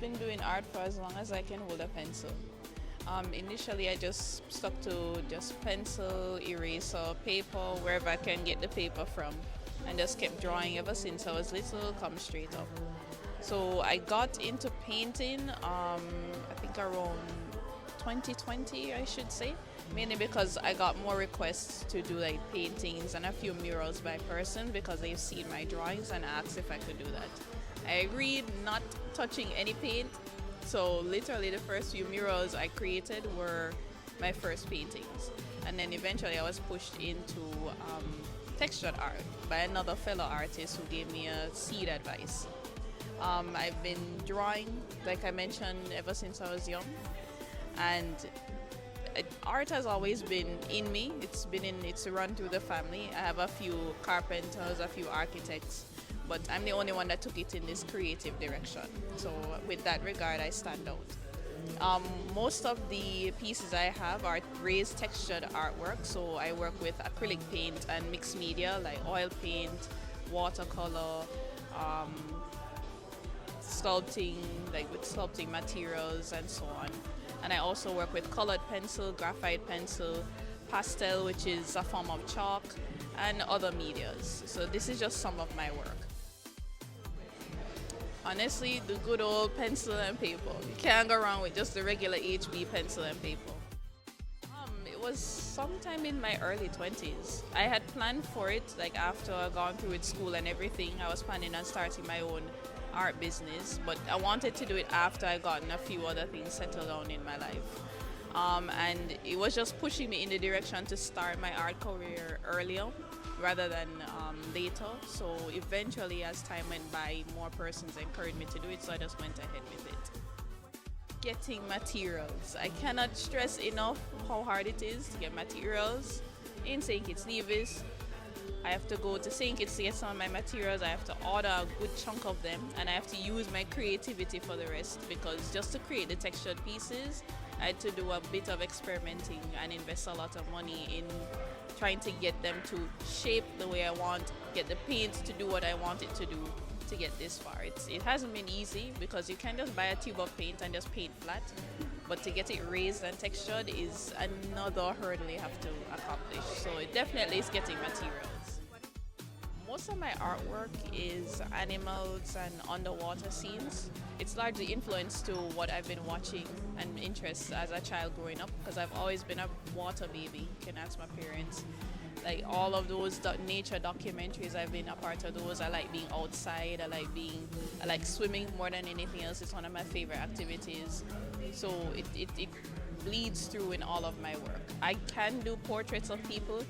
been doing art for as long as I can hold a pencil. Initially, I just stuck to just pencil, eraser, paper, wherever I can get the paper from, and just kept drawing ever since I was little, come straight up. So I got into painting, I think around 2020, I should say, mainly because I got more requests to do like paintings and a few murals by person because they've seen my drawings and asked if I could do that. I agreed not touching any paint, so literally the first few murals I created were my first paintings. And then eventually I was pushed into textured art by another fellow artist who gave me a seed advice. I've been drawing, like I mentioned, ever since I was young, and art has always been in me. It's run through the family. I have a few carpenters, a few architects, but I'm the only one that took it in this creative direction. So with that regard, I stand out. Most of the pieces I have are raised textured artwork. So I work with acrylic paint and mixed media like oil paint, watercolor, sculpting, like with sculpting materials and so on. And I also work with colored pencil, graphite pencil, pastel, which is a form of chalk, and other medias. So this is just some of my work. Honestly, the good old pencil and paper. You can't go wrong with just the regular HB pencil and paper. It was sometime in my early 20s. I had planned for it, like after I gone through with school and everything, I was planning on starting my own art business, but I wanted to do it after I gotten a few other things settled down in my life. And it was just pushing me in the direction to start my art career earlier rather than later. So eventually, as time went by, more persons encouraged me to do it, so I just went ahead with it. Getting materials. I cannot stress enough how hard it is to get materials in St. Kitts Nevis. I have to go to St. Kitts to get some of my materials. I have to order a good chunk of them, and I have to use my creativity for the rest, because just to create the textured pieces, I had to do a bit of experimenting and invest a lot of money in trying to get them to shape the way I want, get the paint to do what I want it to do to get this far. It hasn't been easy because you can't just buy a tube of paint and just paint flat, but to get it raised and textured is another hurdle you have to accomplish. So it definitely is getting materials. Most of my artwork is animals and underwater scenes. It's largely influenced to what I've been watching and interests as a child growing up, because I've always been a water baby. You can ask my parents. Like all of those nature documentaries, I've been a part of those. I like being outside. I like swimming more than anything else. It's one of my favorite activities. So it bleeds through in all of my work. I can do portraits of people,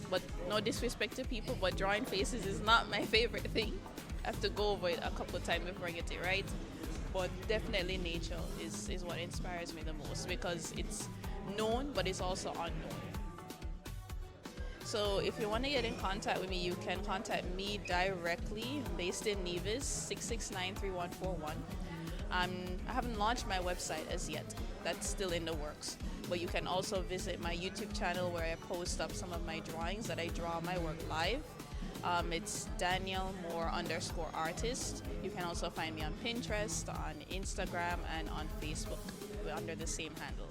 but no disrespect to people, but drawing faces is not my favorite thing. I have to go over it a couple of times before I get it right. But definitely nature is what inspires me the most, because it's known, but it's also unknown. So if you want to get in contact with me, you can contact me directly. I'm based in Nevis, 669-3141. I haven't launched my website as yet. That's still in the works. But you can also visit my YouTube channel where I post up some of my drawings that I draw my work live. It's Danielle Moore _artist. You can also find me on Pinterest, on Instagram, and on Facebook under the same handle.